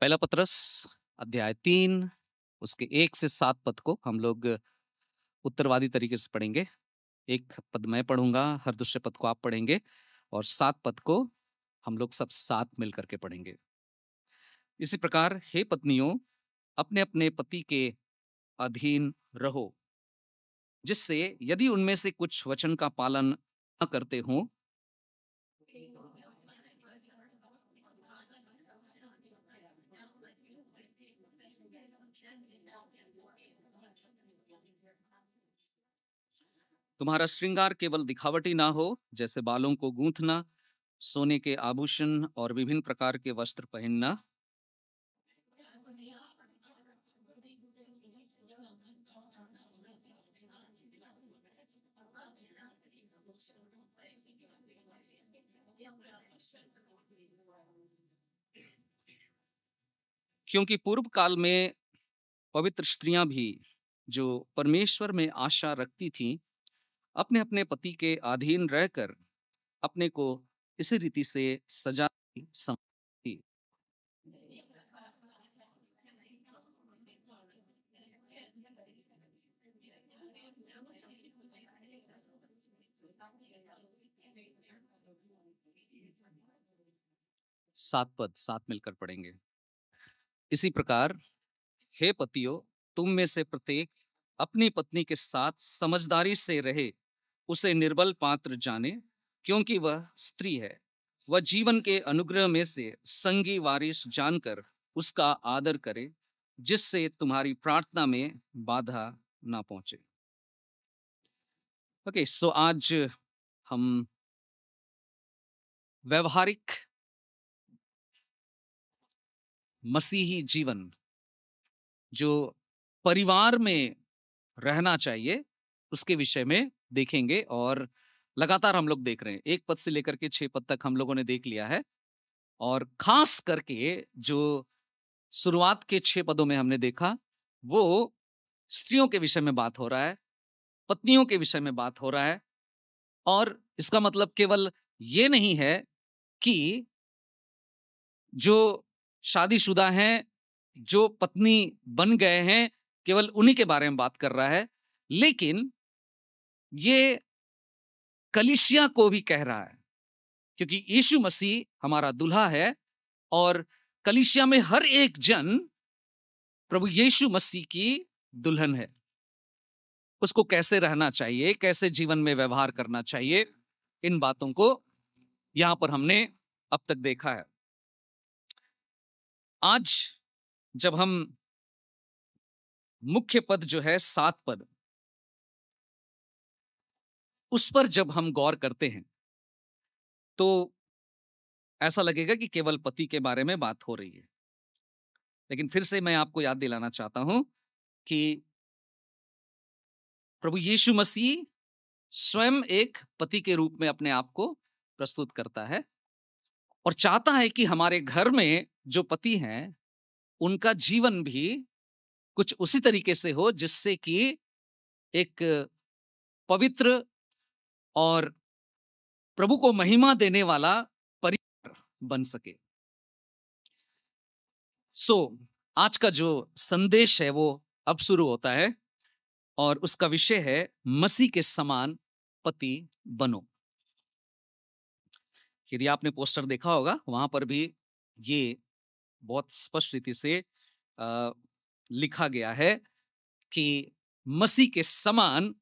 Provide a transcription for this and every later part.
पहला पत्रस अध्याय 3 उसके 1 से 7 पद को हम लोग उत्तरवादी तरीके से पढ़ेंगे। एक पद मैं पढ़ूंगा, हर दूसरे पद को आप पढ़ेंगे और 7 पद को हम लोग सब साथ मिल करके पढ़ेंगे। इसी प्रकार हे पत्नियों, अपने अपने पति के अधीन रहो, जिससे यदि उनमें से कुछ वचन का पालन न करते हों तुम्हारा श्रृंगार केवल दिखावटी ना हो, जैसे बालों को गूंथना, सोने के आभूषण और विभिन्न प्रकार के वस्त्र पहनना। क्योंकि पूर्व काल में पवित्र स्त्रियां भी जो परमेश्वर में आशा रखती थीं, अपने अपने पति के अधीन रहकर अपने को इसी रीति से सजा समझती। सात पद साथ मिलकर पढ़ेंगे। इसी प्रकार हे पतियों, तुम में से प्रत्येक अपनी पत्नी के साथ समझदारी से रहे, उसे निर्बल पात्र जाने, क्योंकि वह स्त्री है। वह जीवन के अनुग्रह में से संगी वारिस जानकर उसका आदर करे, जिससे तुम्हारी प्रार्थना में बाधा ना पहुंचे। ओके, सो आज हम व्यवहारिक मसीही जीवन जो परिवार में रहना चाहिए उसके विषय में देखेंगे। और लगातार हम लोग देख रहे हैं, 1 पद से लेकर के 6 पद तक हम लोगों ने देख लिया है। और खास करके जो शुरुआत के 6 पदों में हमने देखा, वो स्त्रियों के विषय में बात हो रहा है, पत्नियों के विषय में बात हो रहा है। और इसका मतलब केवल ये नहीं है कि जो शादीशुदा हैं, जो पत्नी बन गए हैं, केवल उन्हीं के बारे में बात कर रहा है, लेकिन ये कलीसिया को भी कह रहा है, क्योंकि यीशु मसीह हमारा दूल्हा है और कलीसिया में हर एक जन प्रभु यीशु मसीह की दुल्हन है। उसको कैसे रहना चाहिए, कैसे जीवन में व्यवहार करना चाहिए, इन बातों को यहां पर हमने अब तक देखा है। आज जब हम मुख्य पद जो है 7 पद, उस पर जब हम गौर करते हैं तो ऐसा लगेगा कि केवल पति के बारे में बात हो रही है। लेकिन फिर से मैं आपको याद दिलाना चाहता हूं कि प्रभु यीशु मसीह स्वयं एक पति के रूप में अपने आप को प्रस्तुत करता है और चाहता है कि हमारे घर में जो पति हैं उनका जीवन भी कुछ उसी तरीके से हो, जिससे कि एक पवित्र और प्रभु को महिमा देने वाला परिवार बन सके। सो आज का जो संदेश है वो अब शुरू होता है और उसका विषय है मसीह के समान पति बनो। यदि आपने पोस्टर देखा होगा, वहां पर भी ये बहुत स्पष्ट रीति से लिखा गया है कि मसीह के समान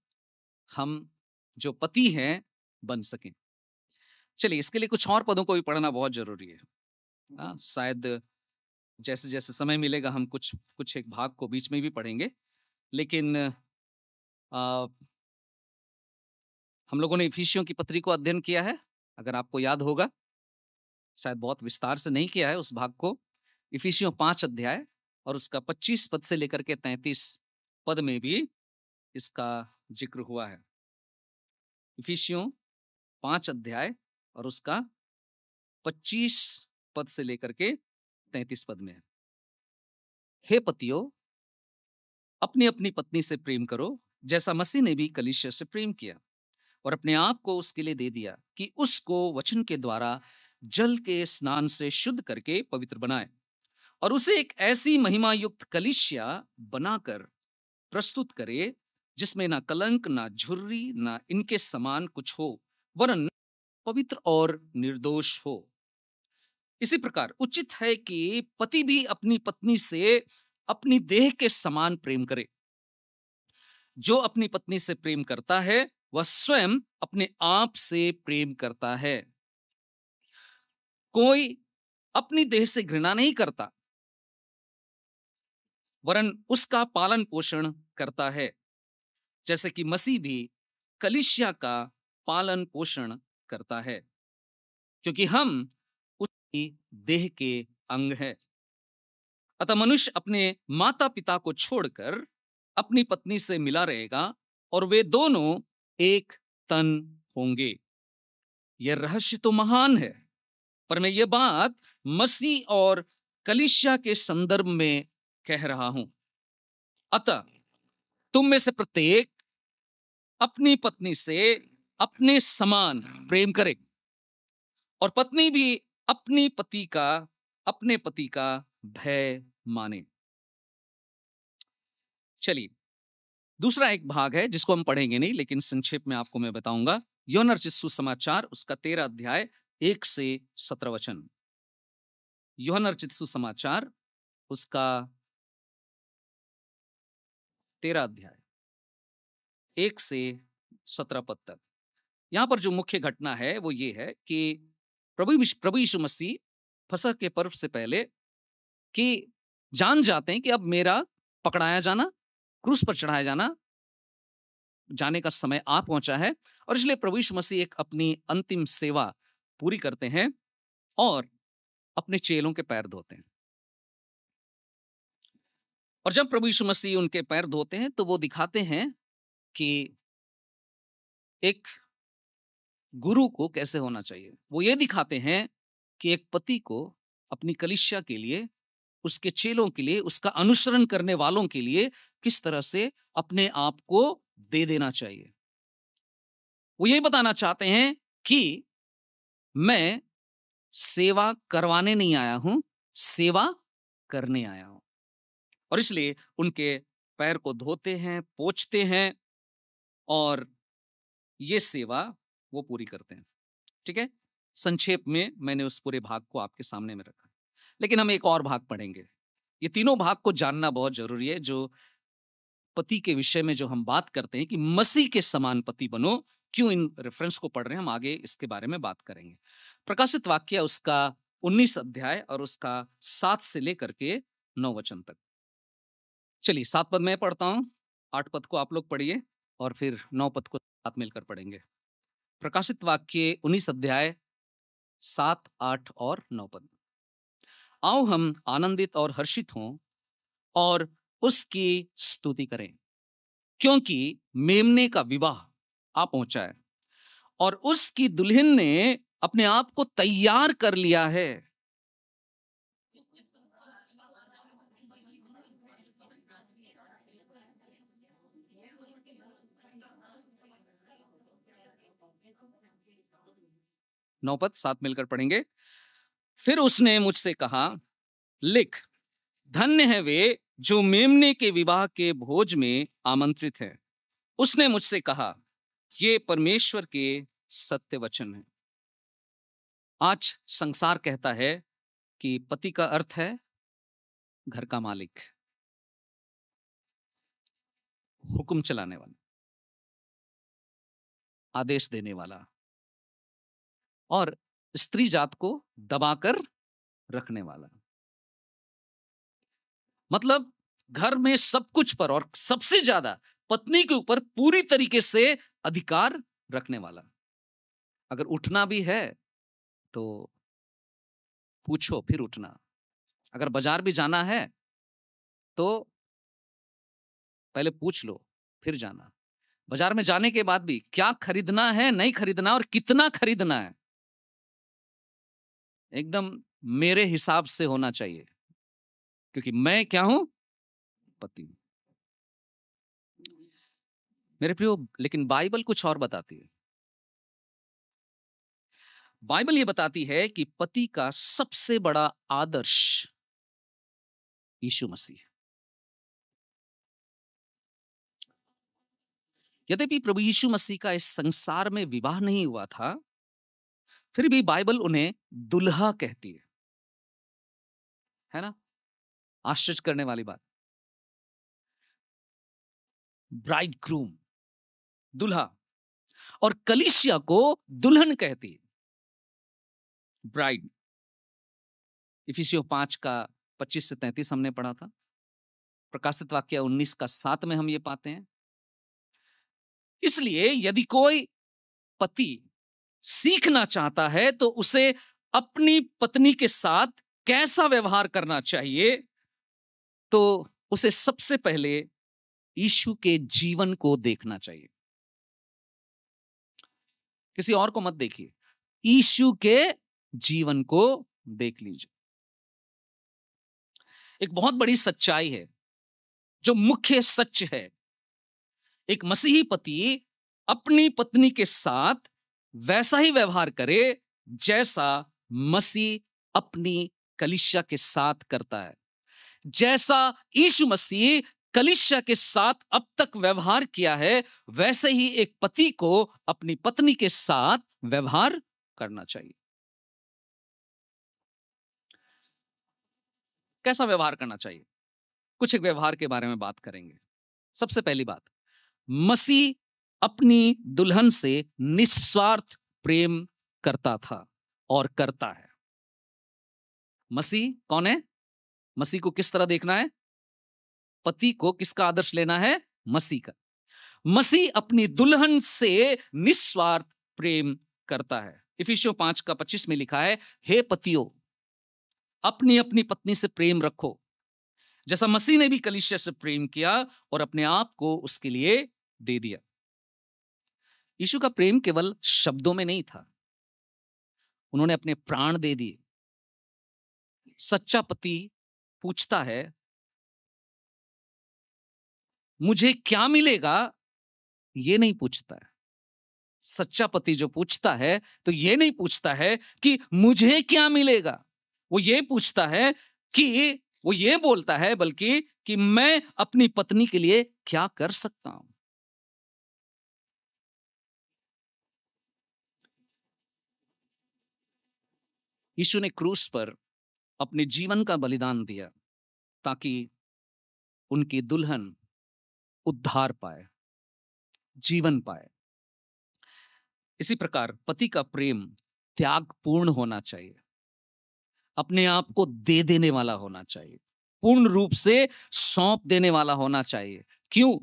हम जो पति हैं बन सकें। चलिए, इसके लिए कुछ और पदों को भी पढ़ना बहुत जरूरी है। शायद जैसे जैसे समय मिलेगा हम कुछ कुछ एक भाग को बीच में भी पढ़ेंगे, लेकिन आ, हम लोगों ने इफिसियों की पत्री को अध्ययन किया है, अगर आपको याद होगा। शायद बहुत विस्तार से नहीं किया है उस भाग को। इफिसियों 5 अध्याय और उसका 25 पद से लेकर के 33 पद में भी इसका जिक्र हुआ है। इफिसियों 5 अध्याय और उसका 25 पद से लेकर के 33 पद में है, हे पतियों, अपनी अपनी पत्नी से प्रेम करो, जैसा मसीह ने भी कलीसिया से प्रेम किया और अपने आप को उसके लिए दे दिया, कि उसको वचन के द्वारा जल के स्नान से शुद्ध करके पवित्र बनाए और उसे एक ऐसी महिमा युक्त कलीसिया बनाकर प्रस्तुत करे जिसमें ना कलंक, ना झुर्री, ना इनके समान कुछ हो, वरन पवित्र और निर्दोष हो। इसी प्रकार उचित है कि पति भी अपनी पत्नी से अपनी देह के समान प्रेम करे। जो अपनी पत्नी से प्रेम करता है वह स्वयं अपने आप से प्रेम करता है। कोई अपनी देह से घृणा नहीं करता, वरन उसका पालन पोषण करता है, जैसे कि मसीह भी कलीसिया का पालन पोषण करता है, क्योंकि हम उसकी देह के अंग हैं। अतः मनुष्य अपने माता पिता को छोड़कर अपनी पत्नी से मिला रहेगा और वे दोनों एक तन होंगे। यह रहस्य तो महान है, पर मैं ये बात मसीह और कलीसिया के संदर्भ में कह रहा हूं। अतः तुम में से प्रत्येक अपनी पत्नी से अपने समान प्रेम करे और पत्नी भी अपने पति का भय माने। चलिए, दूसरा एक भाग है जिसको हम पढ़ेंगे नहीं, लेकिन संक्षेप में आपको मैं बताऊंगा। यूहन्ना रचित सुसमाचार उसका 13 अध्याय 1 से 17 वचन। यूहन्ना रचित सुसमाचार उसका 13 अध्याय 1 से 17 पद तक। यहां पर जो मुख्य घटना है वो ये है कि प्रभु यीशु मसीह फसह के पर्व से पहले कि जान जाते हैं कि अब मेरा पकड़ाया जाना, क्रूस पर चढ़ाया जाने का समय आ पहुंचा है, और इसलिए प्रभु यीशु मसीह एक अपनी अंतिम सेवा पूरी करते हैं और अपने चेलों के पैर धोते हैं। और जब प्रभु यीशु मसीह उनके पैर धोते हैं तो वो दिखाते हैं कि एक गुरु को कैसे होना चाहिए। वो ये दिखाते हैं कि एक पति को अपनी कलीसिया के लिए, उसके चेलों के लिए, उसका अनुसरण करने वालों के लिए किस तरह से अपने आप को दे देना चाहिए। वो ये बताना चाहते हैं कि मैं सेवा करवाने नहीं आया हूं, सेवा करने आया हूं। और इसलिए उनके पैर को धोते हैं, पोंछते हैं और ये सेवा वो पूरी करते हैं। ठीक है, संक्षेप में मैंने उस पूरे भाग को आपके सामने में रखा, लेकिन हम एक और भाग पढ़ेंगे। ये तीनों भाग को जानना बहुत जरूरी है। जो पति के विषय में जो हम बात करते हैं कि मसीह के समान पति बनो, क्यों इन रेफरेंस को पढ़ रहे हैं, हम आगे इसके बारे में बात करेंगे। प्रकाशित वाक्य उसका 19 अध्याय और उसका 7 से लेकर के 9 वचन तक। चलिए, 7 पद मैं पढ़ता हूं, 8 पद को आप लोग पढ़िए और फिर 9 पद को साथ मिलकर पढ़ेंगे। प्रकाशित वाक्य 19 अध्याय 7, 8 और 9 पद। आओ हम आनंदित और हर्षित हों और उसकी स्तुति करें, क्योंकि मेमने का विवाह आ पहुंचा है और उसकी दुल्हन ने अपने आप को तैयार कर लिया है। नौ पद साथ मिलकर पढ़ेंगे। फिर उसने मुझसे कहा, लिख, धन्य है वे जो मेमने के विवाह के भोज में आमंत्रित है। उसने मुझसे कहा, ये परमेश्वर के सत्य वचन है। आज संसार कहता है कि पति का अर्थ है घर का मालिक, हुक्म चलाने वाला, आदेश देने वाला, और स्त्री जात को दबाकर रखने वाला। मतलब घर में सब कुछ पर और सबसे ज्यादा पत्नी के ऊपर पूरी तरीके से अधिकार रखने वाला। अगर उठना भी है तो पूछो फिर उठना। अगर बाजार भी जाना है तो पहले पूछ लो फिर जाना। बाजार में जाने के बाद भी क्या खरीदना है, नहीं खरीदना और कितना खरीदना है, एकदम मेरे हिसाब से होना चाहिए, क्योंकि मैं क्या हूं, पति। मेरे प्रियो, लेकिन बाइबल कुछ और बताती है। बाइबल ये बताती है कि पति का सबसे बड़ा आदर्श यीशु मसीह। यद्यपि प्रभु यीशु मसीह का इस संसार में विवाह नहीं हुआ था, फिर भी बाइबल उन्हें दुल्हा कहती है ना? आश्चर्य करने वाली बात। ब्राइड ग्रूम, दुल्हा, और कलीसिया को दुल्हन कहती है, ब्राइड। इफिसियों 5 का 25 से 33 हमने पढ़ा था। प्रकाशित वाक्य 19 का 7 में हम ये पाते हैं। इसलिए यदि कोई पति सीखना चाहता है तो उसे अपनी पत्नी के साथ कैसा व्यवहार करना चाहिए, तो उसे सबसे पहले यीशु के जीवन को देखना चाहिए। किसी और को मत देखिए, यीशु के जीवन को देख लीजिए। एक बहुत बड़ी सच्चाई है, जो मुख्य सच है। एक मसीही पति अपनी पत्नी के साथ वैसा ही व्यवहार करे जैसा मसीह अपनी कलीसिया के साथ करता है। जैसा यीशु मसीह कलीसिया के साथ अब तक व्यवहार किया है, वैसे ही एक पति को अपनी पत्नी के साथ व्यवहार करना चाहिए। कैसा व्यवहार करना चाहिए? कुछ एक व्यवहार के बारे में बात करेंगे। सबसे पहली बात, मसीह अपनी दुल्हन से निस्वार्थ प्रेम करता था और करता है। मसीह कौन है? मसीह को किस तरह देखना है? पति को किसका आदर्श लेना है? मसीह का। मसीह अपनी दुल्हन से निस्वार्थ प्रेम करता है। इफिसियों 5 का 25 में लिखा है, हे पतियों, अपनी अपनी पत्नी से प्रेम रखो, जैसा मसीह ने भी कलीसिया से प्रेम किया और अपने आप को उसके लिए दे दिया। यीशु का प्रेम केवल शब्दों में नहीं था, उन्होंने अपने प्राण दे दिए। सच्चा पति पूछता है, मुझे क्या मिलेगा? ये नहीं पूछता है। सच्चा पति जो पूछता है, तो ये नहीं पूछता है कि मुझे क्या मिलेगा, वो ये पूछता है कि वो ये बोलता है बल्कि कि मैं अपनी पत्नी के लिए क्या कर सकता हूं। यीशु ने क्रूस पर अपने जीवन का बलिदान दिया ताकि उनकी दुल्हन उद्धार पाए, जीवन पाए। इसी प्रकार पति का प्रेम त्यागपूर्ण होना चाहिए, अपने आप को दे देने वाला होना चाहिए, पूर्ण रूप से सौंप देने वाला होना चाहिए। क्यों?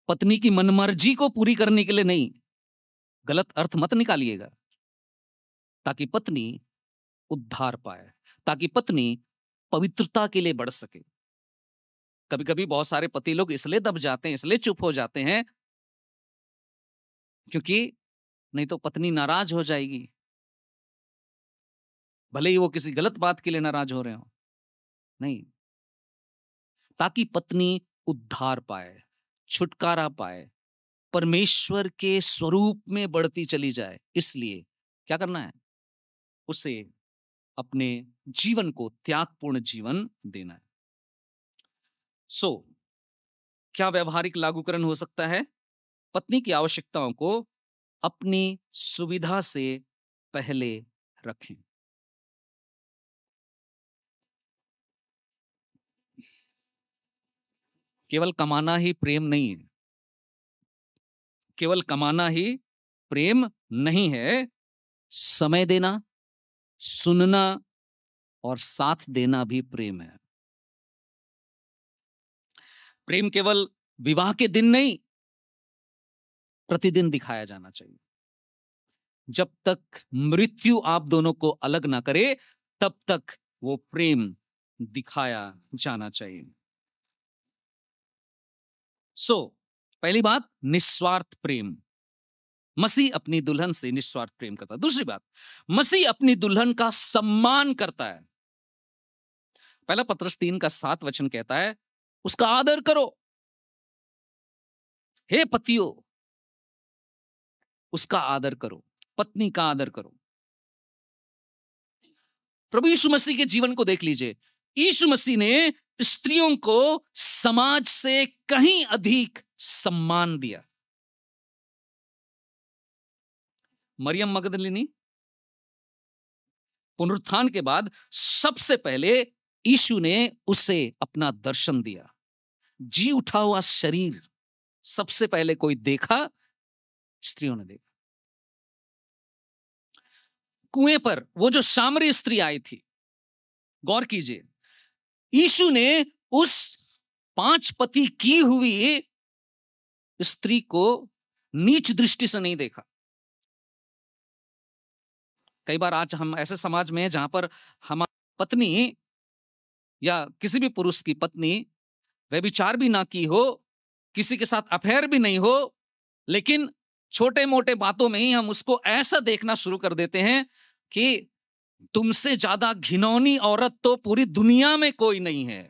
पत्नी की मनमर्जी को पूरी करने के लिए नहीं, गलत अर्थ मत निकालिएगा। ताकि पत्नी उद्धार पाए, ताकि पत्नी पवित्रता के लिए बढ़ सके। कभी कभी बहुत सारे पति लोग इसलिए दब जाते हैं, इसलिए चुप हो जाते हैं, क्योंकि नहीं तो पत्नी नाराज हो जाएगी, भले ही वो किसी गलत बात के लिए नाराज हो रहे हो। नहीं, ताकि पत्नी उद्धार पाए, छुटकारा पाए, परमेश्वर के स्वरूप में बढ़ती चली जाए। इसलिए क्या करना है? उसे अपने जीवन को त्यागपूर्ण जीवन देना है। क्या व्यवहारिक लागूकरण हो सकता है? पत्नी की आवश्यकताओं को अपनी सुविधा से पहले रखें। केवल कमाना ही प्रेम नहीं है, केवल कमाना ही प्रेम नहीं है। समय देना, सुनना और साथ देना भी प्रेम है। प्रेम केवल विवाह के दिन नहीं, प्रतिदिन दिखाया जाना चाहिए। जब तक मृत्यु आप दोनों को अलग ना करे, तब तक वो प्रेम दिखाया जाना चाहिए। पहली बात, निस्वार्थ प्रेम। मसीह अपनी दुल्हन से निस्वार्थ प्रेम करता है। दूसरी बात, मसीह अपनी दुल्हन का सम्मान करता है। पहला पत्रस 3 का 7 वचन कहता है, उसका आदर करो। हे पतियों, उसका आदर करो, पत्नी का आदर करो। प्रभु यीशु मसीह के जीवन को देख लीजिए। यीशु मसीह ने स्त्रियों को समाज से कहीं अधिक सम्मान दिया। मरियम मगदलिनी पुनरुत्थान के बाद सबसे पहले यीशु ने उसे अपना दर्शन दिया। जी उठा हुआ शरीर सबसे पहले कोई देखा, स्त्रियों ने देखा। कुएं पर वो जो सामरी स्त्री आई थी, गौर कीजिए, यीशु ने उस 5 पति की हुई स्त्री को नीच दृष्टि से नहीं देखा। कई बार आज हम ऐसे समाज में हैं जहां पर हमारी पत्नी या किसी भी पुरुष की पत्नी व्यभिचार भी ना की हो, किसी के साथ अफेयर भी नहीं हो, लेकिन छोटे मोटे बातों में ही हम उसको ऐसा देखना शुरू कर देते हैं कि तुमसे ज्यादा घिनौनी औरत तो पूरी दुनिया में कोई नहीं है।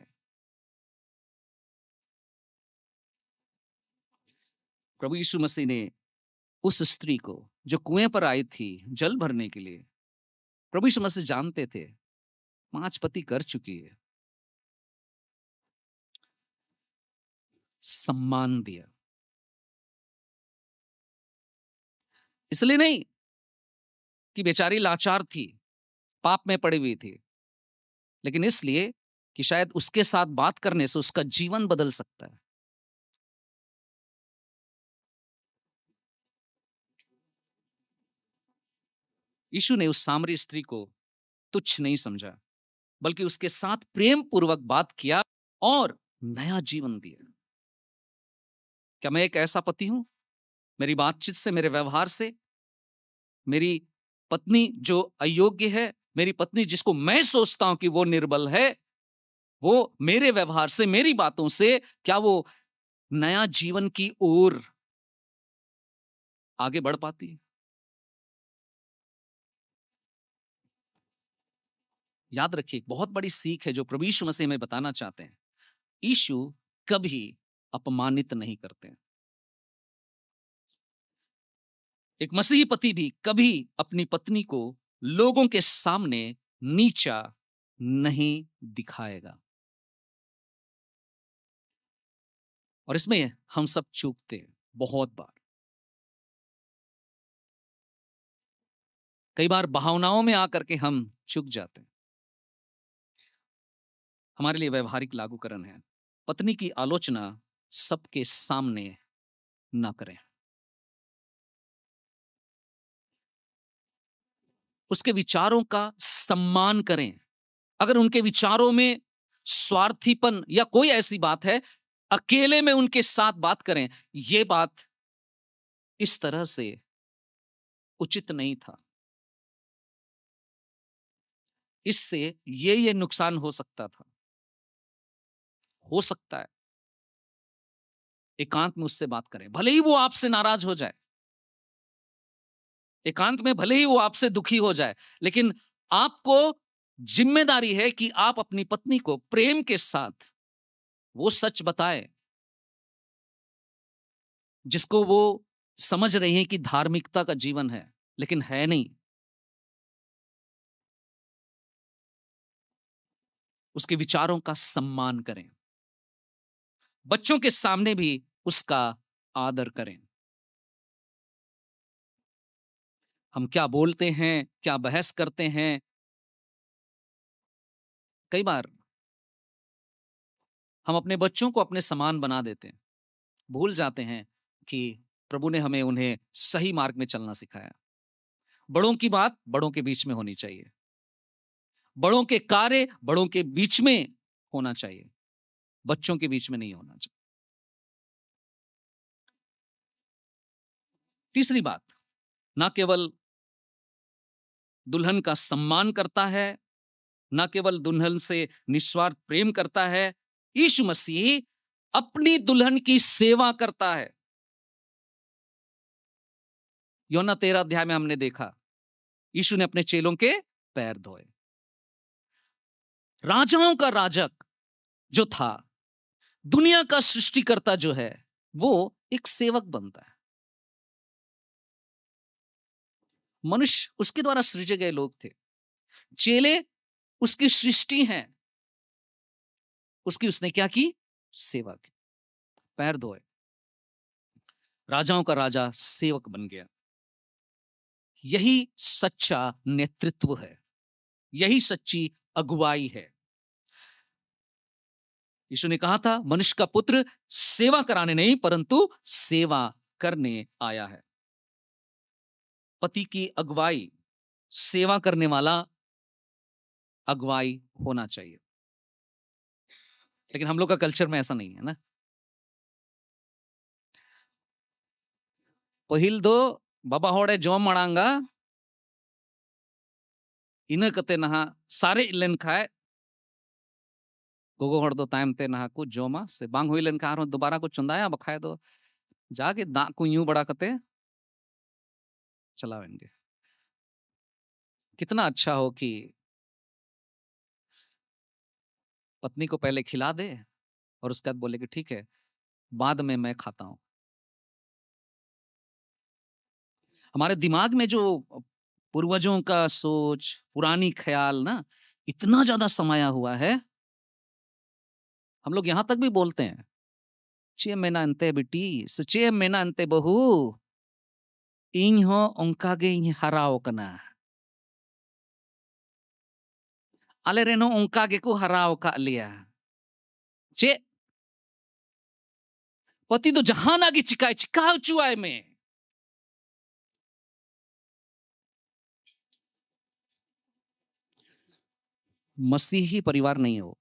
प्रभु यीशु मसीह ने उस स्त्री को जो कुएं पर आई थी जल भरने के लिए, प्रभु यीशु मसीह जानते थे 5 पति कर चुकी है, सम्मान दिया। इसलिए नहीं कि बेचारी लाचार थी, पाप में पड़ी हुई थी, लेकिन इसलिए कि शायद उसके साथ बात करने से उसका जीवन बदल सकता है। यीशु ने उस सामरी स्त्री को तुच्छ नहीं समझा, बल्कि उसके साथ प्रेम पूर्वक बात किया और नया जीवन दिया। क्या मैं एक ऐसा पति हूं? मेरी बातचीत से, मेरे व्यवहार से, मेरी पत्नी जो अयोग्य है, मेरी पत्नी जिसको मैं सोचता हूं कि वो निर्बल है, वो मेरे व्यवहार से, मेरी बातों से, क्या वो नया जीवन की ओर आगे बढ़ पाती है? याद रखिए, बहुत बड़ी सीख है जो प्रभु यीशु मसीह में बताना चाहते हैं। यीशु कभी अपमानित नहीं करते हैं। एक मसीही पति भी कभी अपनी पत्नी को लोगों के सामने नीचा नहीं दिखाएगा। और इसमें हम सब चूकते हैं बहुत बार। कई बार भावनाओं में आकर के हम चूक जाते हैं। हमारे लिए व्यवहारिक लागूकरण है, पत्नी की आलोचना सबके सामने ना करें। उसके विचारों का सम्मान करें। अगर उनके विचारों में स्वार्थीपन या कोई ऐसी बात है, अकेले में उनके साथ बात करें। यह बात इस तरह से उचित नहीं था, इससे ये नुकसान हो सकता था, हो सकता है। एकांत में उससे बात करें, भले ही वो आपसे नाराज हो जाए, एकांत में भले ही वो आपसे दुखी हो जाए, लेकिन आपको जिम्मेदारी है कि आप अपनी पत्नी को प्रेम के साथ वो सच बताए जिसको वो समझ रही है कि धार्मिकता का जीवन है, लेकिन है नहीं। उसके विचारों का सम्मान करें। बच्चों के सामने भी उसका आदर करें। हम क्या बोलते हैं, क्या बहस करते हैं, कई बार हम अपने बच्चों को अपने समान बना देते हैं, भूल जाते हैं कि प्रभु ने हमें उन्हें सही मार्ग में चलना सिखाया। बड़ों की बात बड़ों के बीच में होनी चाहिए, बड़ों के कार्य बड़ों के बीच में होना चाहिए, बच्चों के बीच में नहीं होना चाहिए। तीसरी बात, ना केवल दुल्हन का सम्मान करता है, ना केवल दुल्हन से निस्वार्थ प्रेम करता है, यीशु मसीह अपनी दुल्हन की सेवा करता है। यूहन्ना 13 अध्याय में हमने देखा, यीशु ने अपने चेलों के पैर धोए। राजाओं का राजक जो था, दुनिया का सृष्टिकर्ता जो है, वो एक सेवक बनता है। मनुष्य उसके द्वारा सृजे गए लोग थे। चेले उसकी सृष्टि है, उसकी उसने क्या की? सेवा की, पैर धोए, राजाओं का राजा सेवक बन गया। यही सच्चा नेतृत्व है, यही सच्ची अगुवाई है। यीशु ने कहा था, मनुष्य का पुत्र सेवा कराने नहीं परंतु सेवा करने आया है। पति की अगुवाई, सेवा करने वाला अगुवाई होना चाहिए। लेकिन हम लोग का कल्चर में ऐसा नहीं है ना। पहिल दो बाबा होड़े जोम मड़ांगा इन कते नहा सारे लेन खाए गोगो हड़ दो तायम ते नहा को जोमा से बांग हुई लेन खा दोबारा को चुंदाया बखाए दो जाके दा को यूं बड़ा कते चलावेंगे। कितना अच्छा हो कि पत्नी को पहले खिला दे और उसके बाद बोले कि ठीक है बाद में मैं खाता हूं। हमारे दिमाग में जो पूर्वजों का सोच, पुरानी ख्याल ना इतना ज्यादा समाया हुआ है, हम लोग यहां तक भी बोलते हैं चे मेना अंते बेटी सचे मेना अंते बहू इन हो उनका गे हराओ कना अले रेनो उनका गे को हराओ का लिया चे पति तो जहां ना की चिकाए चिकाओ चुआए में। मसीही परिवार नहीं हो,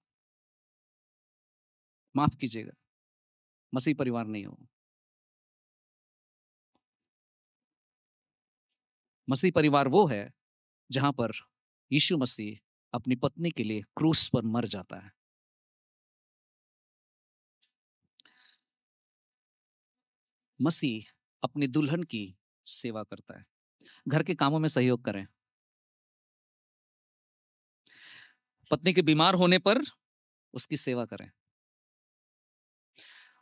माफ कीजिएगा, मसीही परिवार नहीं हो। मसीही परिवार वो है जहां पर यीशु मसीह अपनी पत्नी के लिए क्रूस पर मर जाता है। मसीह अपनी दुल्हन की सेवा करता है। घर के कामों में सहयोग करें, पत्नी के बीमार होने पर उसकी सेवा करें,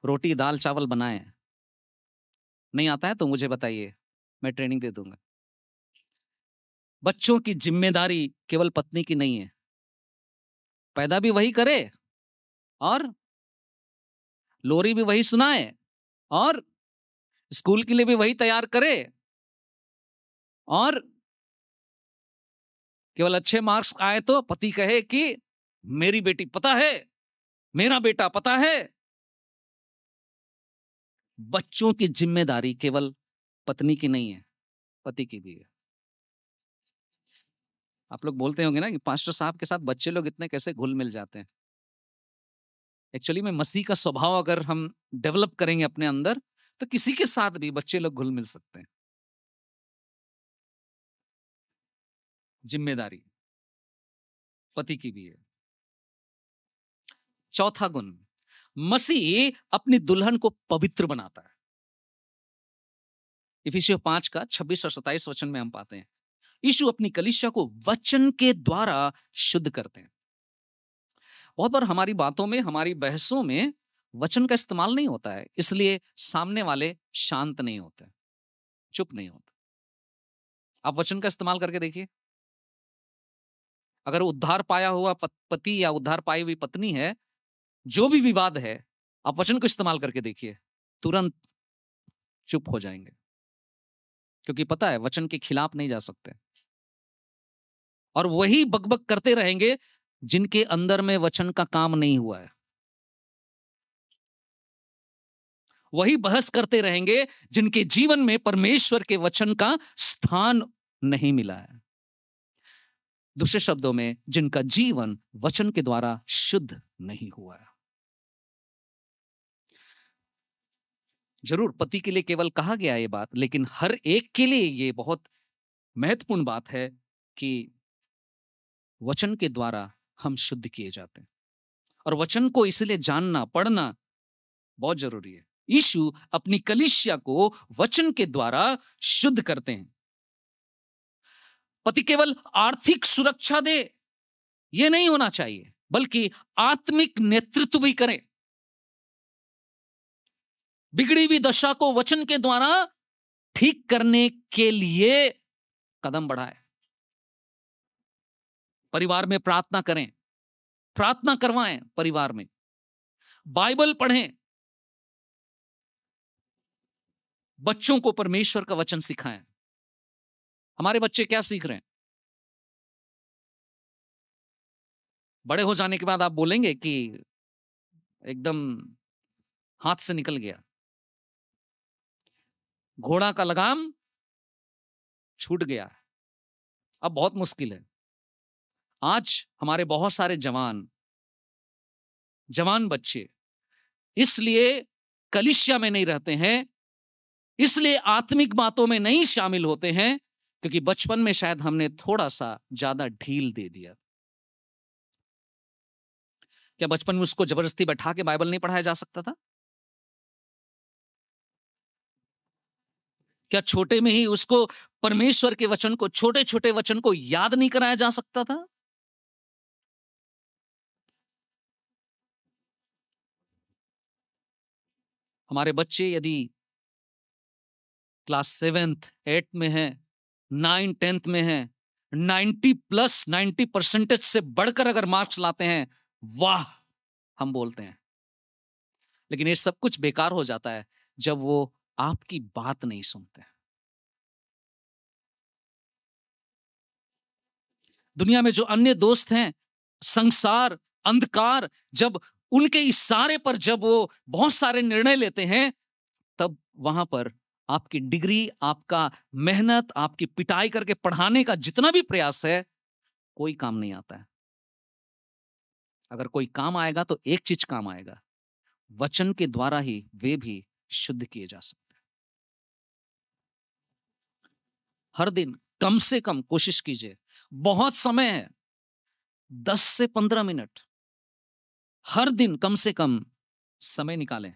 रोटी दाल चावल बनाएं। नहीं आता है तो मुझे बताइए, मैं ट्रेनिंग दे दूंगा। बच्चों की जिम्मेदारी केवल पत्नी की नहीं है, पैदा भी वही करे और लोरी भी वही सुनाए और स्कूल के लिए भी वही तैयार करे और केवल अच्छे मार्क्स आए तो पति कहे कि मेरी बेटी पता है, मेरा बेटा पता है। बच्चों की जिम्मेदारी केवल पत्नी की नहीं है, पति की भी है। आप लोग बोलते होंगे ना कि पास्टर साहब के साथ बच्चे लोग इतने कैसे घुल मिल जाते हैं। एक्चुअली में मसीह का स्वभाव अगर हम डेवलप करेंगे अपने अंदर तो किसी के साथ भी बच्चे लोग घुल मिल सकते हैं। जिम्मेदारी पति की भी है। चौथा गुण, मसीह अपनी दुल्हन को पवित्र बनाता है। इफिसियों 5 का 26 और 27 वचन में हम पाते हैं यीशु अपनी कलीसिया को वचन के द्वारा शुद्ध करते हैं। बहुत बार हमारी बातों में, हमारी बहसों में वचन का इस्तेमाल नहीं होता है, इसलिए सामने वाले शांत नहीं होते, चुप नहीं होते। आप वचन का इस्तेमाल करके देखिए, अगर उद्धार पाया हुआ पति या उद्धार पाई हुई पत्नी है, जो भी विवाद है आप वचन को इस्तेमाल करके देखिए, तुरंत चुप हो जाएंगे, क्योंकि पता है वचन के खिलाफ नहीं जा सकते। और वही बकबक करते रहेंगे जिनके अंदर में वचन का काम नहीं हुआ है, वही बहस करते रहेंगे जिनके जीवन में परमेश्वर के वचन का स्थान नहीं मिला है। दूसरे शब्दों में, जिनका जीवन वचन के द्वारा शुद्ध नहीं हुआ है। जरूर पति के लिए केवल कहा गया ये बात, लेकिन हर एक के लिए ये बहुत महत्वपूर्ण बात है कि वचन के द्वारा हम शुद्ध किए जाते हैं। और वचन को इसलिए जानना, पढ़ना बहुत जरूरी है। यीशु अपनी कलीसिया को वचन के द्वारा शुद्ध करते हैं। पति केवल आर्थिक सुरक्षा दे यह नहीं होना चाहिए, बल्कि आत्मिक नेतृत्व भी करे। बिगड़ी हुई दशा को वचन के द्वारा ठीक करने के लिए कदम बढ़ाए। परिवार में प्रार्थना करें, प्रार्थना करवाएं परिवार में, बाइबल पढ़ें, बच्चों को परमेश्वर का वचन सिखाएं। हमारे बच्चे क्या सीख रहे हैं? बड़े हो जाने के बाद आप बोलेंगे कि एकदम हाथ से निकल गया, घोड़ा का लगाम छूट गया, अब बहुत मुश्किल है। आज हमारे बहुत सारे जवान बच्चे इसलिए कलीसिया में नहीं रहते हैं, इसलिए आत्मिक बातों में नहीं शामिल होते हैं, क्योंकि बचपन में शायद हमने थोड़ा सा ज्यादा ढील दे दिया। क्या बचपन में उसको जबरदस्ती बैठा के बाइबल नहीं पढ़ाया जा सकता था? क्या छोटे में ही उसको परमेश्वर के वचन को, छोटे छोटे वचन को याद नहीं कराया जा सकता था? हमारे बच्चे यदि क्लास 7th 8th में है, 9 10th में है, 90% से बढ़कर अगर मार्क्स लाते हैं, वाह हम बोलते हैं। लेकिन ये सब कुछ बेकार हो जाता है जब वो आपकी बात नहीं सुनते। दुनिया में जो अन्य दोस्त हैं, संसार, अंधकार, जब उनके इशारे पर जब वो बहुत सारे निर्णय लेते हैं, तब वहां पर आपकी डिग्री, आपका मेहनत, आपकी पिटाई करके पढ़ाने का जितना भी प्रयास है, कोई काम नहीं आता है। अगर कोई काम आएगा तो एक चीज काम आएगा, वचन के द्वारा ही वे भी शुद्ध किए जा सकते हैं। हर दिन कम से कम कोशिश कीजिए, बहुत समय है, 10 से 15 मिनट हर दिन कम से कम समय निकालें,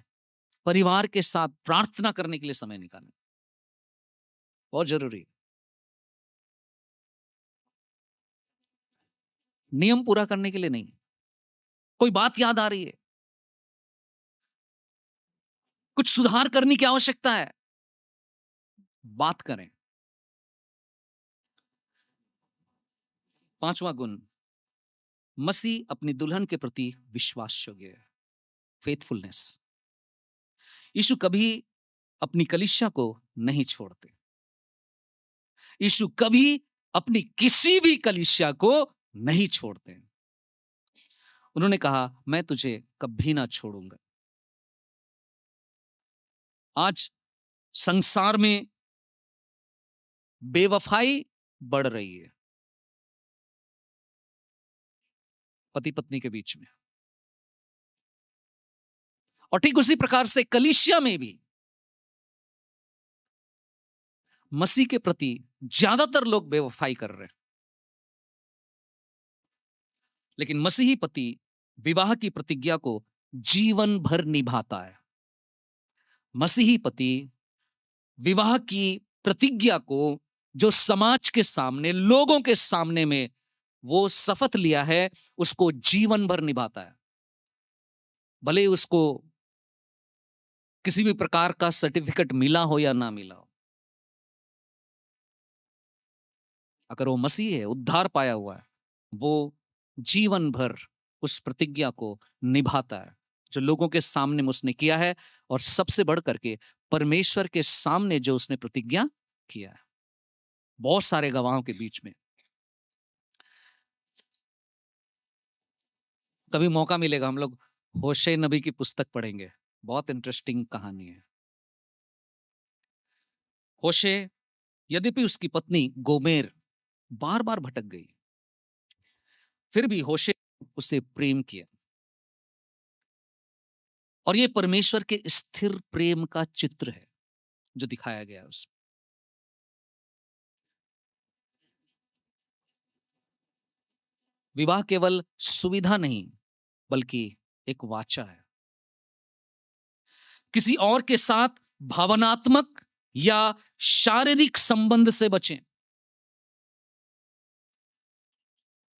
परिवार के साथ प्रार्थना करने के लिए समय निकालें, बहुत जरूरी है। नियम पूरा करने के लिए नहीं, कोई बात याद आ रही है, कुछ सुधार करने की आवश्यकता है, बात करें। 5वां गुण, मसीह अपनी दुल्हन के प्रति विश्वास योग्य है, फेथफुलनेस। यीशु कभी अपनी कलीसिया को नहीं छोड़ते। यीशु कभी अपनी किसी भी कलीसिया को नहीं छोड़ते। उन्होंने कहा, मैं तुझे कभी ना छोड़ूंगा। आज संसार में बेवफाई बढ़ रही है पति पत्नी के बीच में, और ठीक उसी प्रकार से कलीसिया में भी मसीह के प्रति ज्यादातर लोग बेवफाई कर रहे हैं। लेकिन मसीही पति विवाह की प्रतिज्ञा को जीवन भर निभाता है। मसीही पति विवाह की प्रतिज्ञा को जो समाज के सामने, लोगों के सामने में वो शपथ लिया है, उसको जीवन भर निभाता है। भले उसको किसी भी प्रकार का सर्टिफिकेट मिला हो या ना मिला हो, अगर वो मसीह है, उद्धार पाया हुआ है, वो जीवन भर उस प्रतिज्ञा को निभाता है जो लोगों के सामने में उसने किया है, और सबसे बढ़ करके परमेश्वर के सामने जो उसने प्रतिज्ञा किया है, बहुत सारे गवाहों के बीच में। कभी मौका मिलेगा हम लोग होशे नबी की पुस्तक पढ़ेंगे, बहुत इंटरेस्टिंग कहानी है। होशे, यद्यपि उसकी पत्नी गोमेर बार बार भटक गई, फिर भी होशे उसे प्रेम किया, और यह परमेश्वर के स्थिर प्रेम का चित्र है जो दिखाया गया है उसमें। विवाह केवल सुविधा नहीं, बल्कि एक वाचा है। किसी और के साथ भावनात्मक या शारीरिक संबंध से बचें।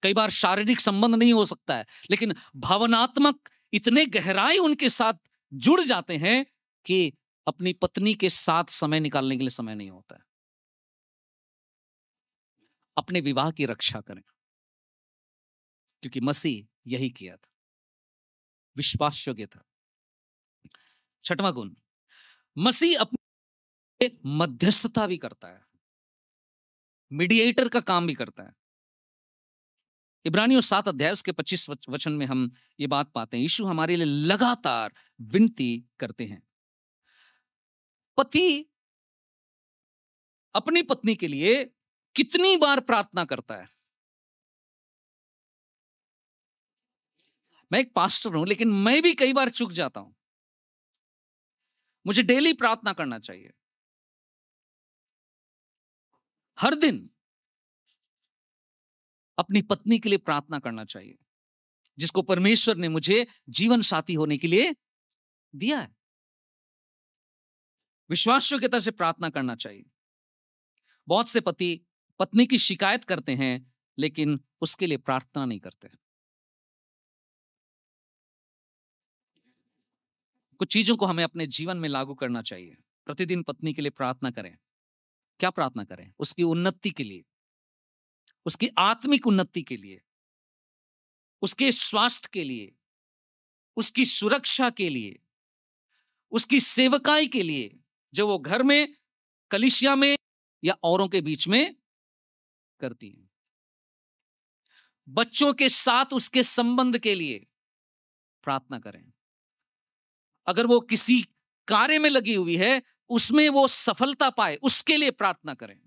कई बार शारीरिक संबंध नहीं हो सकता है, लेकिन भावनात्मक इतने गहराई उनके साथ जुड़ जाते हैं कि अपनी पत्नी के साथ समय निकालने के लिए समय नहीं होता है। अपने विवाह की रक्षा करें। क्योंकि मसीह यही किया था, विश्वास योग्य था। छठवां गुण, मसीह अपने मध्यस्थता भी करता है, मीडिएटर का काम भी करता है। इब्रानियों 7 अध्याय उसके 25 वचन में हम ये बात पाते हैं, यीशु हमारे लिए लगातार विनती करते हैं। पति अपनी पत्नी के लिए कितनी बार प्रार्थना करता है? मैं एक पास्टर हूं, लेकिन मैं भी कई बार चूक जाता हूं। मुझे डेली प्रार्थना करना चाहिए, हर दिन अपनी पत्नी के लिए प्रार्थना करना चाहिए, जिसको परमेश्वर ने मुझे जीवन साथी होने के लिए दिया है। विश्वास योग्यता से प्रार्थना करना चाहिए। बहुत से पति पत्नी की शिकायत करते हैं, लेकिन उसके लिए प्रार्थना नहीं करते। कुछ चीजों को हमें अपने जीवन में लागू करना चाहिए। प्रतिदिन पत्नी के लिए प्रार्थना करें। क्या प्रार्थना करें? उसकी उन्नति के लिए, उसकी आत्मिक उन्नति के लिए, उसके स्वास्थ्य के लिए, उसकी सुरक्षा के लिए, उसकी सेवकाई के लिए, जो वो घर में, कलीसिया में या औरों के बीच में करती है। बच्चों के साथ उसके संबंध के लिए प्रार्थना करें। अगर वो किसी कार्य में लगी हुई है, उसमें वो सफलता पाए, उसके लिए प्रार्थना करें,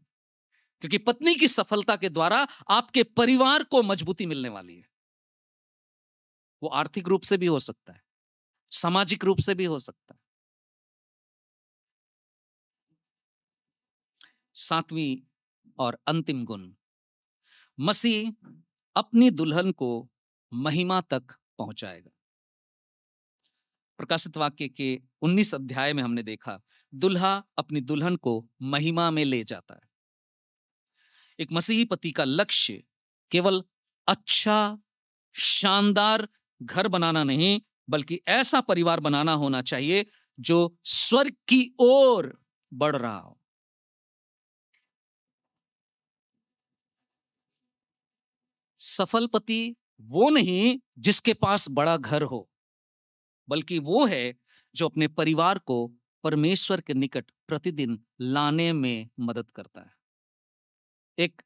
क्योंकि पत्नी की सफलता के द्वारा आपके परिवार को मजबूती मिलने वाली है। वो आर्थिक रूप से भी हो सकता है, सामाजिक रूप से भी हो सकता है। सातवीं और अंतिम गुण, मसीह अपनी दुल्हन को महिमा तक पहुंचाएगा। प्रकाशित वाक्य के 19 अध्याय में हमने देखा, दुल्हा अपनी दुल्हन को महिमा में ले जाता है। एक मसीही पति का लक्ष्य केवल अच्छा, शानदार घर बनाना नहीं, बल्कि ऐसा परिवार बनाना होना चाहिए जो स्वर्ग की ओर बढ़ रहा हो। सफल पति वो नहीं जिसके पास बड़ा घर हो, बल्कि वो है जो अपने परिवार को परमेश्वर के निकट प्रतिदिन लाने में मदद करता है। एक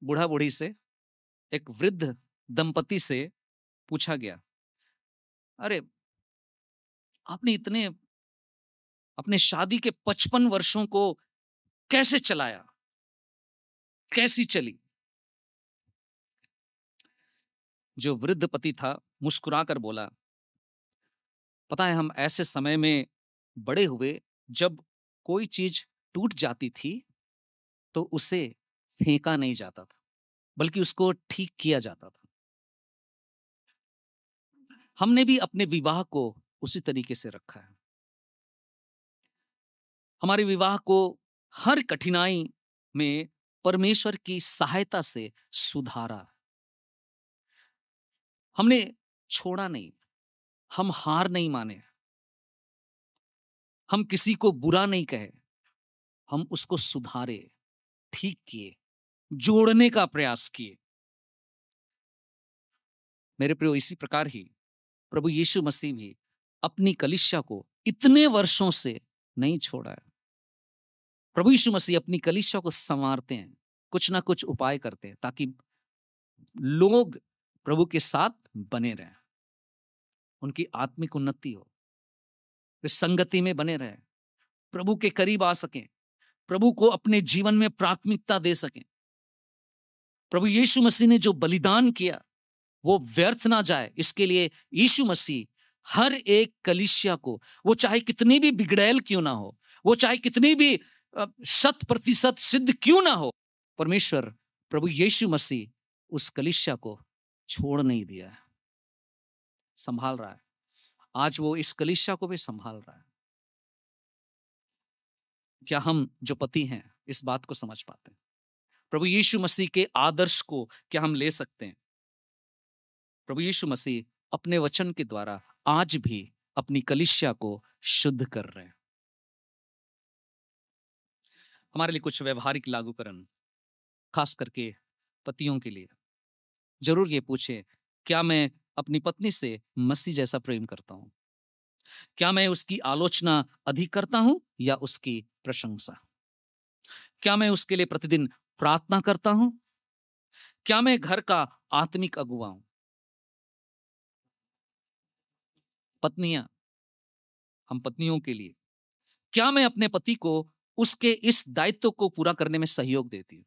बूढ़ा बूढ़ी से, एक वृद्ध दंपति से पूछा गया, अरे आपने इतने अपने शादी के 55 वर्षों को कैसे चलाया, कैसी चली? जो वृद्ध पति था मुस्कुराकर बोला, पता है हम ऐसे समय में बड़े हुए जब कोई चीज टूट जाती थी तो उसे फेंका नहीं जाता था, बल्कि उसको ठीक किया जाता था। हमने भी अपने विवाह को उसी तरीके से रखा है। हमारे विवाह को हर कठिनाई में परमेश्वर की सहायता से सुधारा। हमने छोड़ा नहीं, हम हार नहीं माने, हम किसी को बुरा नहीं कहे, हम उसको सुधारे, ठीक किए, जोड़ने का प्रयास किए। मेरे प्रियो, इसी प्रकार ही प्रभु यीशु मसीह भी अपनी कलीसिया को इतने वर्षों से नहीं छोड़ा है। प्रभु यीशु मसीह अपनी कलीसिया को संवारते हैं, कुछ ना कुछ उपाय करते हैं ताकि लोग प्रभु के साथ बने रहें, उनकी आत्मिक उन्नति हो, वे संगति में बने रहें, प्रभु के करीब आ सकें, प्रभु को अपने जीवन में प्राथमिकता दे सकें। प्रभु यीशु मसीह ने जो बलिदान किया वो व्यर्थ ना जाए, इसके लिए यीशु मसीह हर एक कलीसिया को, वो चाहे कितनी भी बिगड़ैल क्यों ना हो, वो चाहे कितनी भी 100% सिद्ध क्यों ना हो, परमेश्वर प्रभु यीशु मसीह उस कलीसिया को छोड़ नहीं दिया है, संभाल रहा है। आज वो इस कलीसिया को भी संभाल रहा है। क्या हम जो पति हैं इस बात को समझ पाते हैं? प्रभु यीशु मसीह के आदर्श को क्या हम ले सकते हैं? प्रभु यीशु मसीह अपने वचन के द्वारा आज भी अपनी कलीसिया को शुद्ध कर रहे हैं। हमारे लिए कुछ व्यवहारिक लागूकरण, खास करके पतियों के लिए, जरूर ये पूछे क्या मैं अपनी पत्नी से मसीह जैसा प्रेम करता हूं? क्या मैं उसकी आलोचना अधिक करता हूं या उसकी प्रशंसा? क्या मैं उसके लिए प्रतिदिन प्रार्थना करता हूं? क्या मैं घर का आत्मिक अगुवा हूं? पत्नियां, हम पत्नियों के लिए, क्या मैं अपने पति को उसके इस दायित्व को पूरा करने में सहयोग देती हूं?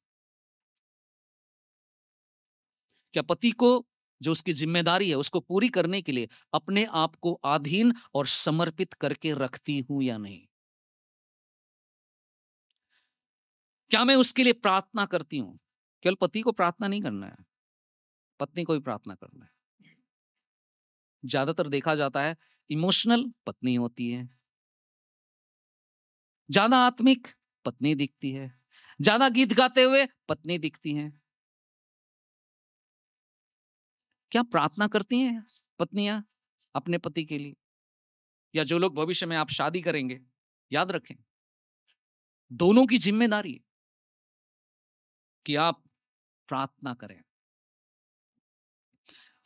क्या पति को जो उसकी जिम्मेदारी है उसको पूरी करने के लिए अपने आप को अधीन और समर्पित करके रखती हूं या नहीं? क्या मैं उसके लिए प्रार्थना करती हूं? केवल पति को प्रार्थना नहीं करना है, पत्नी को भी प्रार्थना करना है। ज्यादातर देखा जाता है इमोशनल पत्नी होती है, ज्यादा आत्मिक पत्नी दिखती है, ज्यादा गीत गाते हुए पत्नी दिखती है। क्या प्रार्थना करती हैं पत्नियां अपने पति के लिए? या जो लोग भविष्य में आप शादी करेंगे, याद रखें, दोनों की जिम्मेदारी है कि आप प्रार्थना करें।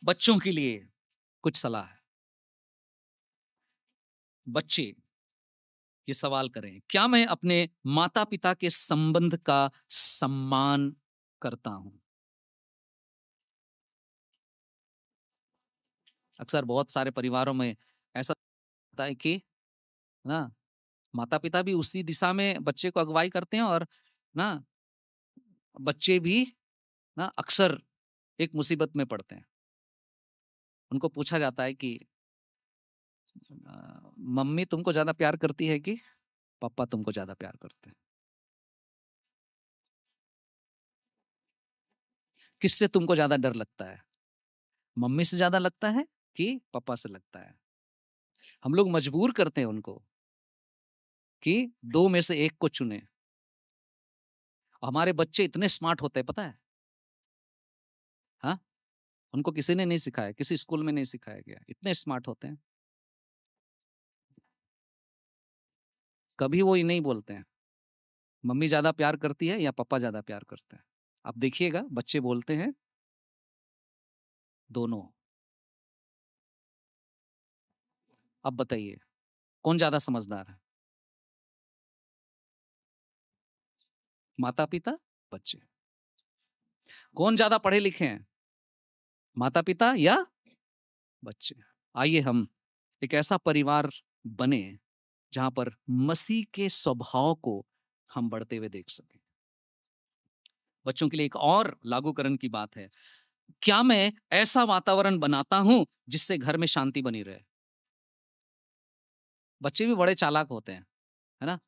बच्चों के लिए कुछ सलाह है। बच्चे ये सवाल करें, क्या मैं अपने माता पिता के संबंध का सम्मान करता हूं? अक्सर बहुत सारे परिवारों में ऐसा होता है कि ना, माता पिता भी उसी दिशा में बच्चे को अगुवाई करते हैं, और ना बच्चे भी ना अक्सर एक मुसीबत में पड़ते हैं। उनको पूछा जाता है कि मम्मी तुमको ज्यादा प्यार करती है कि पापा तुमको ज्यादा प्यार करते हैं? किससे तुमको ज्यादा डर लगता है? मम्मी से ज्यादा लगता है कि पापा से लगता है? हम लोग मजबूर करते हैं उनको कि दो में से एक को चुने। हमारे बच्चे इतने स्मार्ट होते हैं, पता है? हाँ, उनको किसी ने नहीं सिखाया, किसी स्कूल में नहीं सिखाया गया, इतने स्मार्ट होते हैं। कभी वो ही नहीं बोलते हैं मम्मी ज्यादा प्यार करती है या पापा ज्यादा प्यार करते हैं। आप देखिएगा बच्चे बोलते हैं दोनों। अब बताइए कौन ज्यादा समझदार है? माता पिता, बच्चे? कौन ज्यादा पढ़े लिखे हैं, माता पिता या बच्चे? आइए हम एक ऐसा परिवार बने जहां पर मसीह के स्वभाव को हम बढ़ते हुए देख सकें। बच्चों के लिए एक और लागूकरण की बात है, क्या मैं ऐसा वातावरण बनाता हूं जिससे घर में शांति बनी रहे? बच्चे भी बड़े चालाक होते हैं, है ना?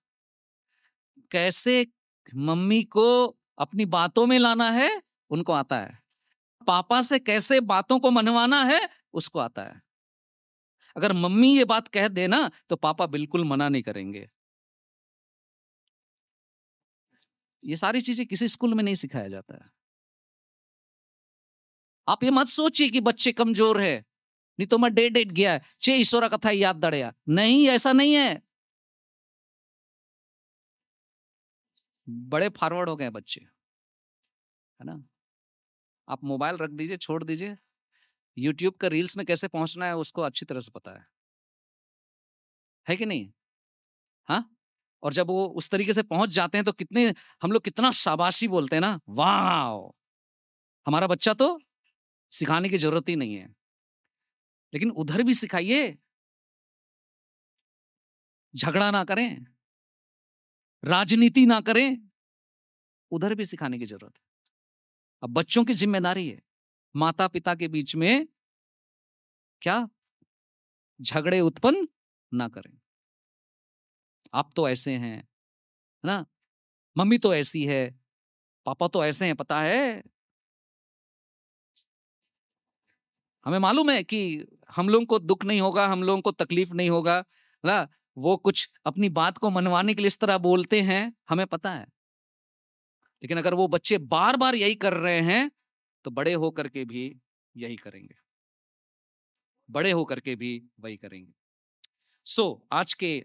कैसे मम्मी को अपनी बातों में लाना है उनको आता है, पापा से कैसे बातों को मनवाना है उसको आता है। अगर मम्मी ये बात कह देना तो पापा बिल्कुल मना नहीं करेंगे। ये सारी चीजें किसी स्कूल में नहीं सिखाया जाता है। आप ये मत सोचिए कि बच्चे कमजोर है, नहीं तो मैं डेट डेट गया है चे ईश्वरा कथा याद दड़िया, नहीं, ऐसा नहीं है। बड़े फॉरवर्ड हो गए बच्चे, है ना? आप मोबाइल रख दीजिए, छोड़ दीजिए, यूट्यूब का रील्स में कैसे पहुंचना है उसको अच्छी तरह से पता है कि नहीं? हाँ, और जब वो उस तरीके से पहुंच जाते हैं तो कितने, हम लोग कितना शाबाशी बोलते हैं ना, वाह, हमारा बच्चा तो सिखाने की जरूरत ही नहीं है। लेकिन उधर भी सिखाइए, झगड़ा ना करें, राजनीति ना करें, उधर भी सिखाने की जरूरत है। अब बच्चों की जिम्मेदारी है माता पिता के बीच में क्या झगड़े उत्पन्न ना करें। आप तो ऐसे हैं, है ना, मम्मी तो ऐसी है, पापा तो ऐसे हैं, पता है, हमें मालूम है कि हम लोगों को दुख नहीं होगा, हम लोगों को तकलीफ नहीं होगा ना, वो कुछ अपनी बात को मनवाने के लिए इस तरह बोलते हैं, हमें पता है। लेकिन अगर वो बच्चे बार बार यही कर रहे हैं तो बड़े होकर के भी यही करेंगे, बड़े होकर के भी वही करेंगे। आज के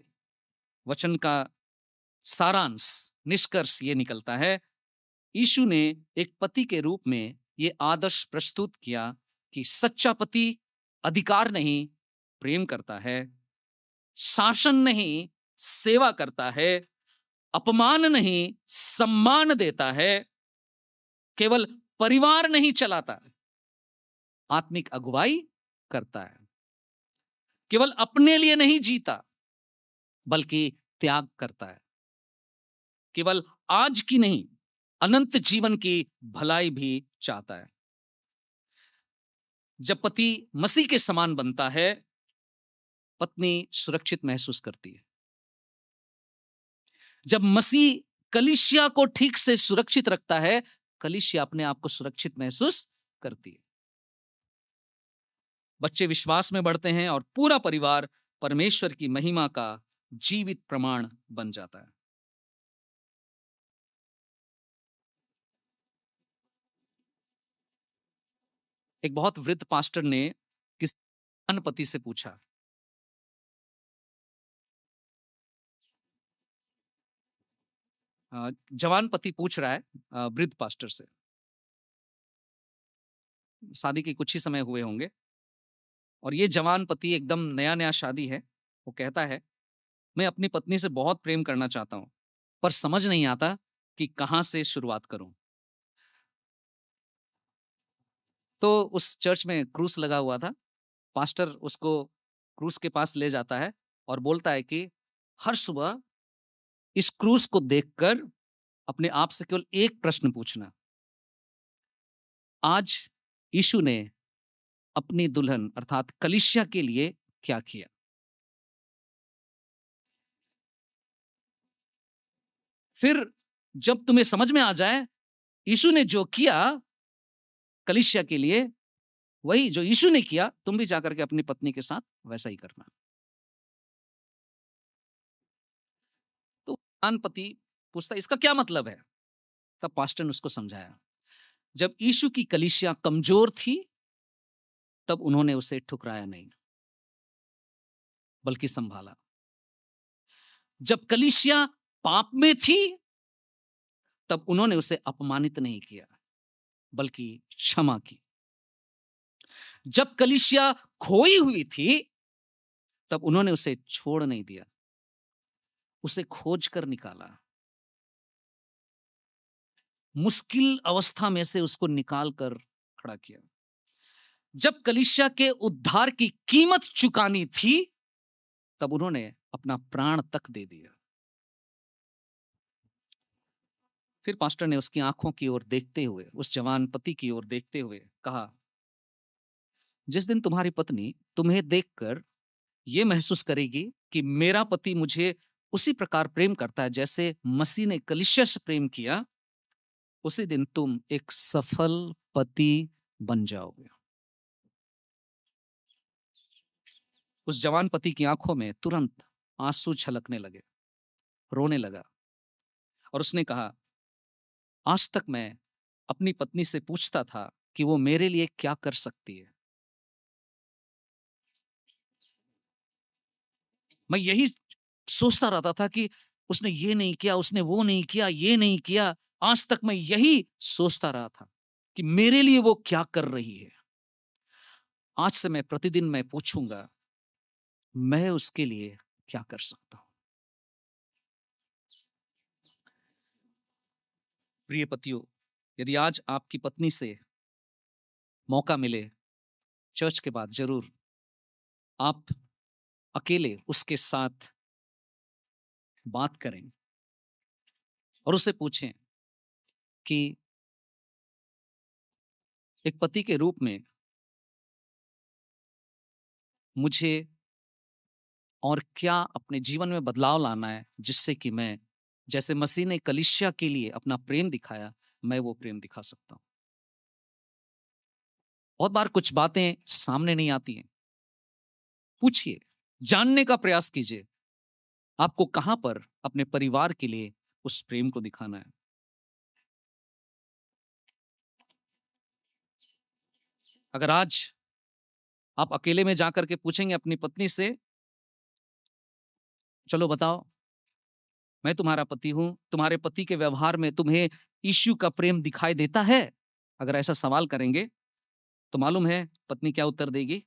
वचन का सारांश, निष्कर्ष ये निकलता है, यीशु ने एक पति के रूप में ये आदर्श प्रस्तुत किया कि सच्चा पति अधिकार नहीं, प्रेम करता है, शासन नहीं, सेवा करता है, अपमान नहीं, सम्मान देता है, केवल परिवार नहीं चलाता, आत्मिक अगुवाई करता है, केवल अपने लिए नहीं जीता बल्कि त्याग करता है, केवल आज की नहीं अनंत जीवन की भलाई भी चाहता है। जब पति मसीह के समान बनता है, पत्नी सुरक्षित महसूस करती है। जब मसीह कलीसिया को ठीक से सुरक्षित रखता है, कलीसिया अपने आप को सुरक्षित महसूस करती है। बच्चे विश्वास में बढ़ते हैं और पूरा परिवार परमेश्वर की महिमा का जीवित प्रमाण बन जाता है। एक बहुत वृद्ध पास्टर ने किसी जवान पति से पूछा, जवान पति पूछ रहा है वृद्ध पास्टर से, शादी के कुछ ही समय हुए होंगे, और ये जवान पति एकदम नया नया शादी है। वो कहता है, मैं अपनी पत्नी से बहुत प्रेम करना चाहता हूं, पर समझ नहीं आता कि कहां से शुरुआत करूं। तो उस चर्च में क्रूस लगा हुआ था। पास्टर उसको क्रूस के पास ले जाता है और बोलता है कि हर सुबह इस क्रूस को देखकर अपने आप से केवल एक प्रश्न पूछना, आज यीशु ने अपनी दुल्हन अर्थात कलीसिया के लिए क्या किया। फिर जब तुम्हें समझ में आ जाए यीशु ने जो किया कलीसिया के लिए, वही जो यीशु ने किया, तुम भी जाकर के अपनी पत्नी के साथ वैसा ही करना। तो जवान पति पूछता, इसका क्या मतलब है? तब पास्टर ने उसको समझाया, जब यीशु की कलीसिया कमजोर थी तब उन्होंने उसे ठुकराया नहीं बल्कि संभाला। जब कलीसिया पाप में थी तब उन्होंने उसे अपमानित नहीं किया बल्कि क्षमा की। जब कलीसिया खोई हुई थी तब उन्होंने उसे छोड़ नहीं दिया, उसे खोज कर निकाला, मुश्किल अवस्था में से उसको निकाल कर खड़ा किया। जब कलीसिया के उद्धार की कीमत चुकानी थी तब उन्होंने अपना प्राण तक दे दिया। फिर पास्टर ने उसकी आंखों की ओर देखते हुए, उस जवान पति की ओर देखते हुए कहा, जिस दिन तुम्हारी पत्नी तुम्हें देखकर यह महसूस करेगी कि मेरा पति मुझे उसी प्रकार प्रेम करता है जैसे मसीह ने कलीसिया से प्रेम किया, उसी दिन तुम एक सफल पति बन जाओगे। उस जवान पति की आंखों में तुरंत आंसू छलकने लगे, रोने लगा और उसने कहा, आज तक मैं अपनी पत्नी से पूछता था कि वो मेरे लिए क्या कर सकती है। मैं यही सोचता रहता था कि उसने ये नहीं किया, उसने वो नहीं किया, ये नहीं किया। आज तक मैं यही सोचता रहा था कि मेरे लिए वो क्या कर रही है। आज से मैं प्रतिदिन मैं पूछूंगा, मैं उसके लिए क्या कर सकता हूं। प्रिय पतियों, यदि आज आपकी पत्नी से मौका मिले, चर्च के बाद जरूर आप अकेले उसके साथ बात करें और उससे पूछें कि एक पति के रूप में मुझे और क्या अपने जीवन में बदलाव लाना है, जिससे कि मैं जैसे मसीह ने कलीसिया के लिए अपना प्रेम दिखाया, मैं वो प्रेम दिखा सकता हूं। बहुत बार कुछ बातें सामने नहीं आती हैं। पूछिए, जानने का प्रयास कीजिए, आपको कहां पर अपने परिवार के लिए उस प्रेम को दिखाना है। अगर आज आप अकेले में जाकर के पूछेंगे अपनी पत्नी से, चलो बताओ, मैं तुम्हारा पति हूं, तुम्हारे पति के व्यवहार में तुम्हें यीशु का प्रेम दिखाई देता है? अगर ऐसा सवाल करेंगे तो मालूम है पत्नी क्या उत्तर देगी?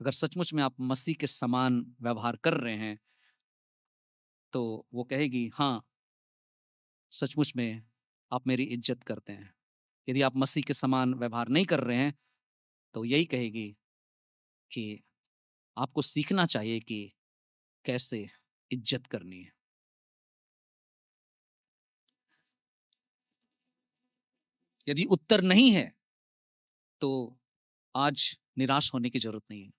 अगर सचमुच में आप मसीह के समान व्यवहार कर रहे हैं, तो वो कहेगी, हाँ, सचमुच में आप मेरी इज्जत करते हैं। यदि आप मसीह के समान व्यवहार नहीं कर रहे हैं, तो यही कहेगी कि आपको सीखना चाहिए कि कैसे इज्जत करनी है। यदि उत्तर नहीं है, तो आज निराश होने की जरूरत नहीं है,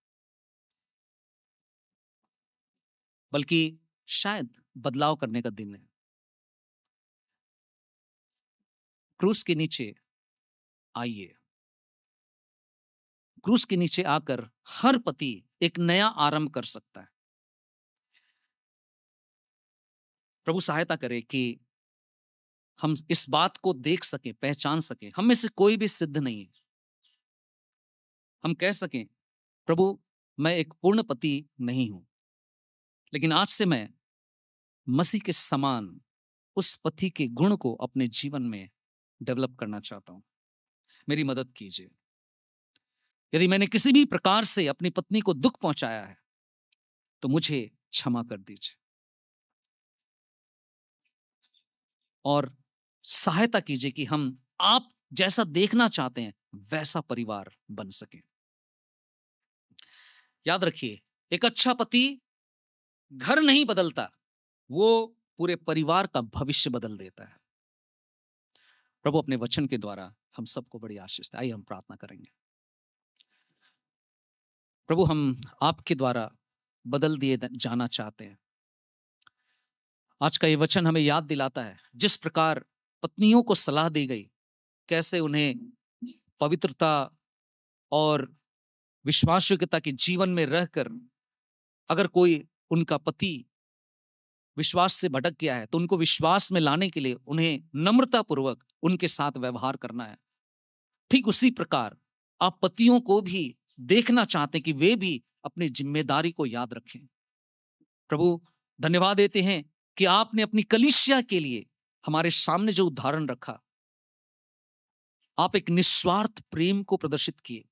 बल्कि शायद बदलाव करने का दिन है। क्रूस के नीचे आइए। क्रूस के नीचे आकर हर पति एक नया आरंभ कर सकता है। प्रभु सहायता करे कि हम इस बात को देख सकें, पहचान सकें। हम में से कोई भी सिद्ध नहीं है। हम कह सकें, प्रभु, मैं एक पूर्ण पति नहीं हूं, लेकिन आज से मैं मसीह के समान उस पति के गुण को अपने जीवन में डेवलप करना चाहता हूं। मेरी मदद कीजिए। यदि मैंने किसी भी प्रकार से अपनी पत्नी को दुख पहुंचाया है, तो मुझे क्षमा कर दीजिए और सहायता कीजिए कि हम आप जैसा देखना चाहते हैं वैसा परिवार बन सके। याद रखिए, एक अच्छा पति घर नहीं बदलता, वो पूरे परिवार का भविष्य बदल देता है। प्रभु अपने वचन के द्वारा हम सबको बड़ी आशीष दे। आइए हम प्रार्थना करेंगे। प्रभु, हम आपके द्वारा बदल दिए जाना चाहते हैं। आज का ये वचन हमें याद दिलाता है, जिस प्रकार पत्नियों को सलाह दी गई, कैसे उन्हें पवित्रता और विश्वासयोग्यता के जीवन में रहकर, अगर कोई उनका पति विश्वास से भटक गया है, तो उनको विश्वास में लाने के लिए उन्हें नम्रता पूर्वक उनके साथ व्यवहार करना है। ठीक उसी प्रकार आप पतियों को भी देखना चाहते हैं कि वे भी अपनी जिम्मेदारी को याद रखें। प्रभु, धन्यवाद देते हैं कि आपने अपनी कलीसिया के लिए हमारे सामने जो उदाहरण रखा, आप एक निस्वार्थ प्रेम को प्रदर्शित किए,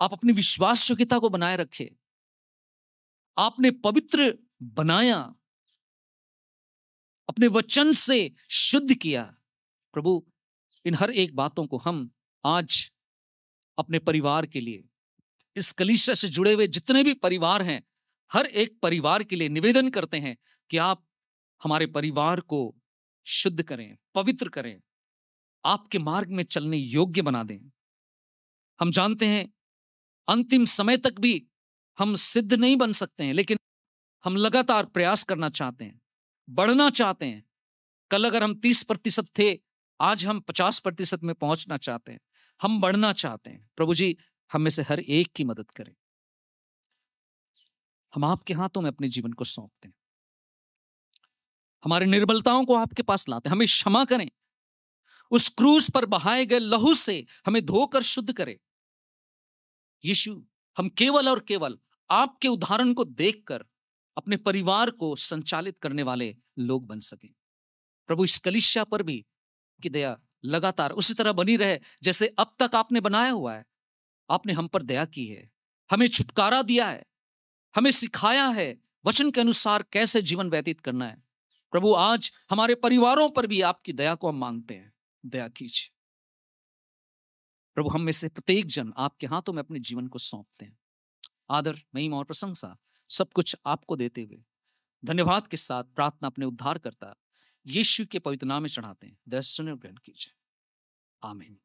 आप अपनी विश्वासयोग्यता को बनाए रखे, आपने पवित्र बनाया, अपने वचन से शुद्ध किया। प्रभु, इन हर एक बातों को हम आज अपने परिवार के लिए, इस कलीसिया से जुड़े हुए जितने भी परिवार हैं, हर एक परिवार के लिए निवेदन करते हैं कि आप हमारे परिवार को शुद्ध करें, पवित्र करें, आपके मार्ग में चलने योग्य बना दें। हम जानते हैं अंतिम समय तक भी हम सिद्ध नहीं बन सकते हैं, लेकिन हम लगातार प्रयास करना चाहते हैं, बढ़ना चाहते हैं। कल अगर हम 30% थे, आज हम 50% में पहुंचना चाहते हैं। हम बढ़ना चाहते हैं। प्रभु जी, हम में से हर एक की मदद करें। हम आपके हाथों में अपने जीवन को सौंपते हैं। हमारी निर्बलताओं को आपके पास लाते हैं। हमें क्षमा करें, उस क्रूस पर बहाए गए लहू से हमें धोकर शुद्ध करें। यीशु, हम केवल और केवल आपके उदाहरण को देखकर अपने परिवार को संचालित करने वाले लोग बन सकें। प्रभु, इस कलीसिया पर भी की दया लगातार उसी तरह बनी रहे जैसे अब तक आपने बनाया हुआ है। आपने हम पर दया की है, हमें छुटकारा दिया है, हमें सिखाया है वचन के अनुसार कैसे जीवन व्यतीत करना है। प्रभु, आज हमारे परिवारों पर भी आपकी दया को हम मांगते हैं। दया कीजिए प्रभु। हम में से प्रत्येक जन आपके हाथों में अपने जीवन को सौंपते हैं। आदर, महिमा और प्रशंसा सब कुछ आपको देते हुए धन्यवाद के साथ प्रार्थना अपने उद्धार करता यीशु के पवित्र नाम में चढ़ाते हैं। दया सुने और ग्रहण कीजिए। आमीन।